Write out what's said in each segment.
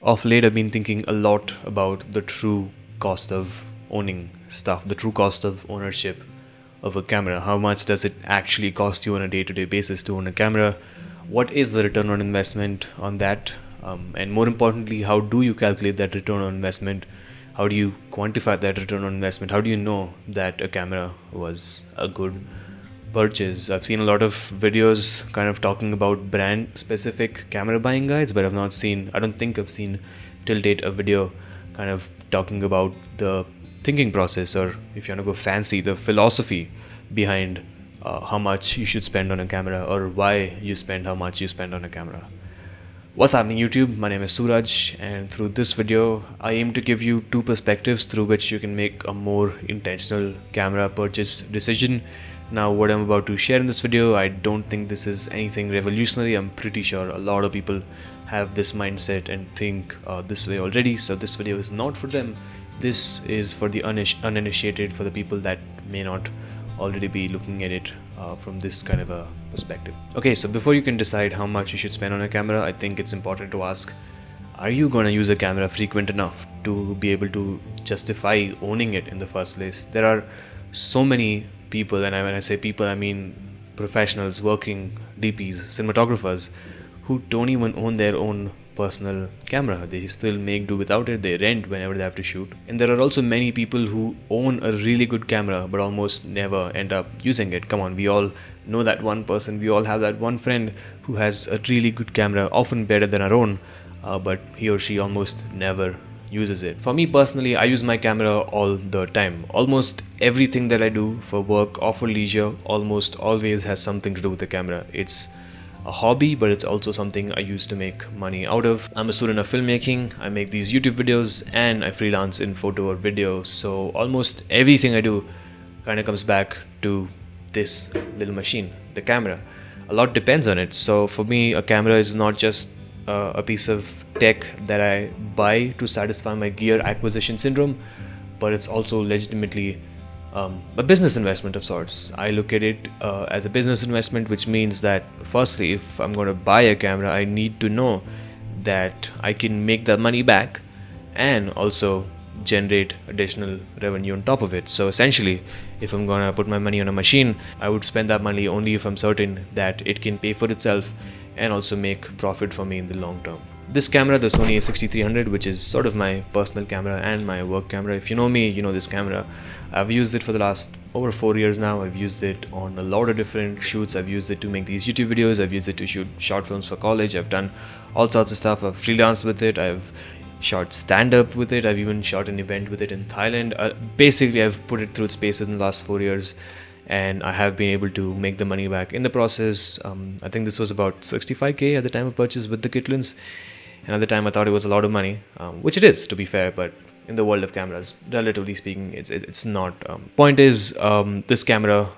Of late, I've been thinking a lot about the true cost of owning stuff, the true cost of ownership of a camera. How much does it actually cost you on a day-to-day basis to own a camera? What is the return on investment on that? And more importantly, how do you calculate that return on investment? How do you quantify that return on investment? How do you know that a camera was a good purchase? I've seen a lot of videos kind of talking about brand specific camera buying guides, but I don't think I've seen till date a video kind of talking about the thinking process, or if you want to go fancy, the philosophy behind how much you should spend on a camera, or why you spend how much you spend on a camera. What's happening YouTube? My name is Suraj, and through this video I aim to give you two perspectives through which you can make a more intentional camera purchase decision. Now what I'm about to share in this video, I don't think this is anything revolutionary. I'm pretty sure a lot of people have this mindset and think this way already, so this video is not for them. This is for the uninitiated, for the people that may not already be looking at it from this kind of a perspective. Okay, so before you can decide how much you should spend on a camera, I think it's important to ask, are you going to use a camera frequent enough to be able to justify owning it in the first place? There are so many people, and when I say people, I mean professionals, working DPs, cinematographers, who don't even own their own personal camera. They still make do without it. They rent whenever they have to shoot. And there are also many people who own a really good camera but almost never end up using it. Come on, we all know that one person. We all have that one friend who has a really good camera, often better than our own, but he or she almost never uses it. For me personally, I use my camera all the time. Almost everything that I do for work or for leisure almost always has something to do with the camera. It's a hobby, but it's also something I use to make money out of. I'm a student of filmmaking, I make these YouTube videos, and I freelance in photo or video. So almost everything I do kind of comes back to this little machine, the camera. A lot depends on it. So for me, a camera is not just a piece of tech that I buy to satisfy my gear acquisition syndrome, but it's also legitimately a business investment of sorts. I look at it as a business investment, which means that firstly, if I'm going to buy a camera, I need to know that I can make that money back and also generate additional revenue on top of it. So essentially, if I'm going to put my money on a machine, I would spend that money only if I'm certain that it can pay for itself and also make profit for me in the long term. This camera, the Sony A6300, which is sort of my personal camera and my work camera. If you know me, you know this camera. I've used it for the last over 4 years now. I've used it on a lot of different shoots. I've used it to make these YouTube videos. I've used it to shoot short films for college. I've done all sorts of stuff. I've freelanced with it. I've shot stand-up with it. I've even shot an event with it in Thailand. Basically, I've put it through its paces in the last 4 years, and I have been able to make the money back in the process. I think this was about 65k at the time of purchase with the kitlins. And at the time I thought it was a lot of money, which it is, to be fair, but in the world of cameras, relatively speaking, it's not. Point is, this camera,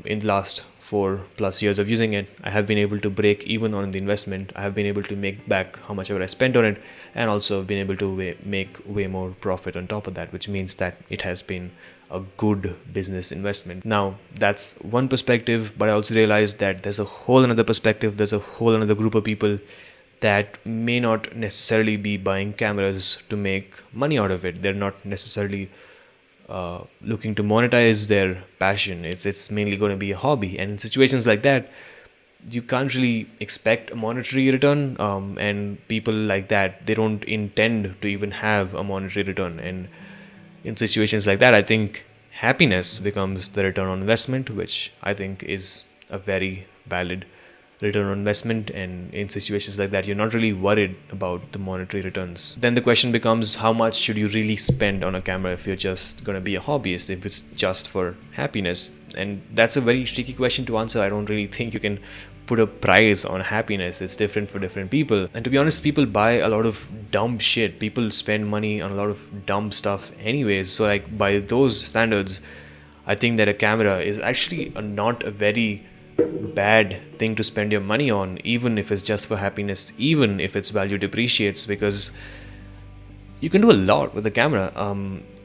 in the last 4+ years of using it, I have been able to break even on the investment. I have been able to make back how much ever I spent on it, and also been able to make way more profit on top of that, which means that it has been a good business investment. Now, that's one perspective, but I also realized that there's a whole another perspective, there's a whole another group of people that may not necessarily be buying cameras to make money out of it. They're not necessarily looking to monetize their passion. It's mainly going to be a hobby. And in situations like that, you can't really expect a monetary return. And people like that, they don't intend to even have a monetary return. And in situations like that, I think happiness becomes the return on investment, which I think is a very valid return on investment. And in situations like that, you're not really worried about the monetary returns. Then the question becomes, how much should you really spend on a camera if you're just going to be a hobbyist, if it's just for happiness? And that's a very tricky question to answer. I don't really think you can put a price on happiness. It's different for different people. And to be honest, people buy a lot of dumb shit. People spend money on a lot of dumb stuff anyways. So like, by those standards, I think that a camera is actually not a very bad thing to spend your money on, even if it's just for happiness, even if its value depreciates, because you can do a lot with the camera.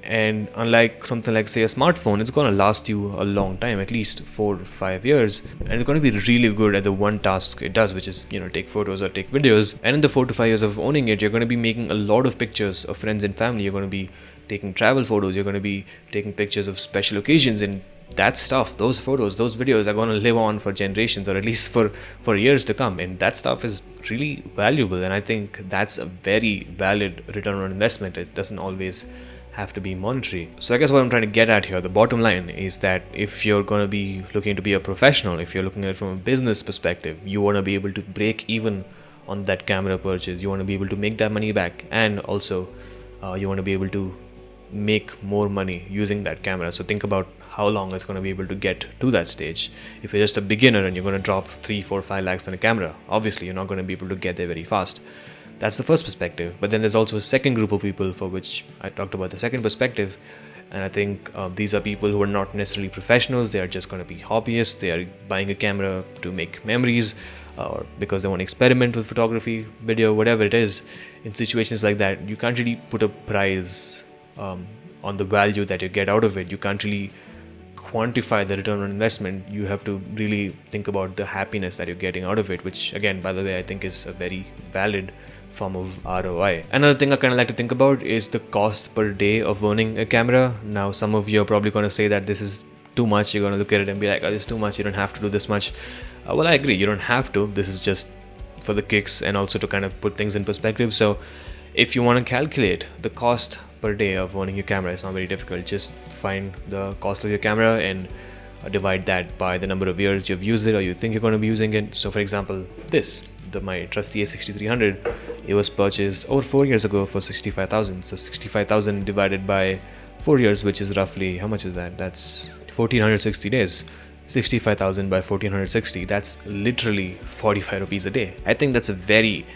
And unlike something like, say, a smartphone, it's going to last you a long time, at least 4 or 5 years, and it's going to be really good at the one task it does, which is, take photos or take videos. And in the 4 to 5 years of owning it, you're going to be making a lot of pictures of friends and family. You're going to be taking travel photos, you're going to be taking pictures of special occasions, and that stuff, those photos, those videos are going to live on for generations, or at least for years to come. And that stuff is really valuable, and I think that's a very valid return on investment. It doesn't always have to be monetary. So I guess what I'm trying to get at here, the bottom line is that if you're going to be looking to be a professional, if you're looking at it from a business perspective, you want to be able to break even on that camera purchase. You want to be able to make that money back, and also you want to be able to make more money using that camera. So think about how long it's going to be able to get to that stage. If you're just a beginner and you're going to drop 3, 4, 5 lakhs on a camera, obviously you're not going to be able to get there very fast. That's the first perspective. But then there's also a second group of people for which I talked about the second perspective. And I think these are people who are not necessarily professionals. They are just going to be hobbyists. They are buying a camera to make memories, or because they want to experiment with photography, video, whatever it is. In situations like that, you can't really put a price on the value that you get out of it. You can't really quantify the return on investment. You have to really think about the happiness that you're getting out of it, which again, by the way, I think is a very valid form of ROI. Another thing I kind of like to think about is the cost per day of owning a camera. Now, some of you are probably going to say that this is too much. You're going to look at it and be like, oh, this is too much. You don't have to do this much. Well, I agree. You don't have to. This is just for the kicks and also to kind of put things in perspective. So if you want to calculate the cost per day of owning your camera, it's not very difficult. Just find the cost of your camera and divide that by the number of years you've used it or you think you're going to be using it. So for example, my trusty A6300, it was purchased over 4 years ago for 65,000. So 65,000 divided by 4 years, which is roughly, how much is that? That's 1460 days. 65,000 by 1460, that's literally 45 rupees a day. I think that's a very,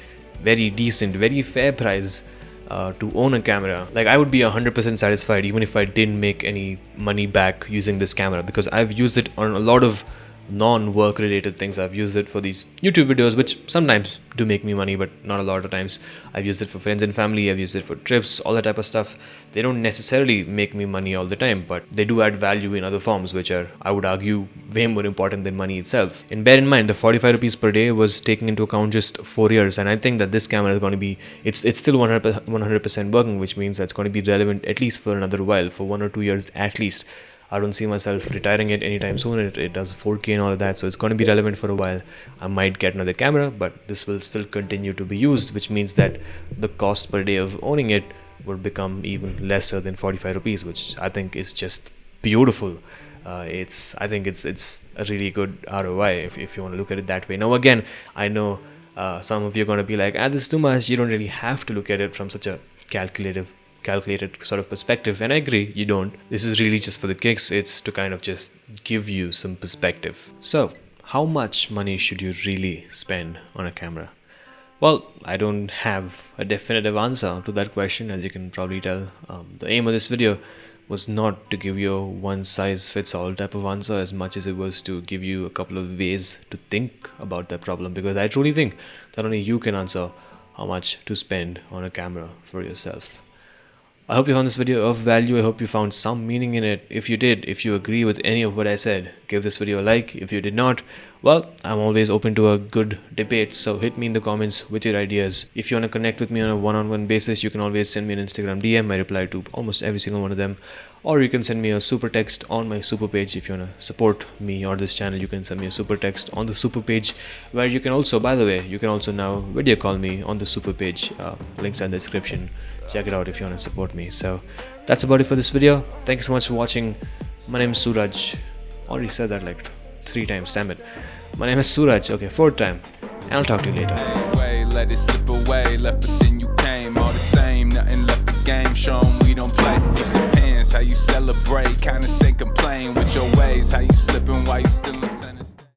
very decent, very fair price to own a camera. Like, I would be 100% satisfied even if I didn't make any money back using this camera, because I've used it on a lot of non-work related things. I've used it for these YouTube videos, which sometimes do make me money, but not a lot of times. I've used it for friends and family. I've used it for trips, all that type of stuff. They don't necessarily make me money all the time, but they do add value in other forms, which are, I would argue, way more important than money itself. And bear in mind, the 45 rupees per day was taking into account just 4 years. And I think that this camera is going to be, it's still 100% working, which means that's going to be relevant at least for another while, for 1 or 2 years at least. I don't see myself retiring it anytime soon. It does 4K and all of that, so it's going to be relevant for a while. I might get another camera, but this will still continue to be used, which means that the cost per day of owning it would become even lesser than 45 rupees, which I think is just beautiful. I think it's a really good ROI if you want to look at it that way. Now again, I know some of you are going to be like, this is too much. You don't really have to look at it from such a calculated sort of perspective, and I agree, you don't. This is really just for the kicks. It's to kind of just give you some perspective. So how much money should you really spend on a camera? Well, I don't have a definitive answer to that question, as you can probably tell. The aim of this video was not to give you a one size fits all type of answer, as much as it was to give you a couple of ways to think about that problem, because I truly think that only you can answer how much to spend on a camera for yourself. I hope you found this video of value. I hope you found some meaning in it. If you did, if you agree with any of what I said, give this video a like. If you did not, well, I'm always open to a good debate, so hit me in the comments with your ideas. If you want to connect with me on a one-on-one basis, you can always send me an Instagram DM. I reply to almost every single one of them. Or you can send me a super text on my super page. If you want to support me or this channel, you can send me a super text on the super page, where you can also, by the way, you can also now video call me on the super page. Links in the description. Check it out if you want to support me. So that's about it for this video. Thank you so much for watching. My name is Suraj. Already said that like 3 times, damn it. My name is Suraj. Okay, 4th time. And I'll talk to you later. Let it slip away, left but then you came. All the same, nothing left the game. Show 'em we don't play. It depends how you celebrate. Kinda say complain with your ways. How you slipping while you still listening.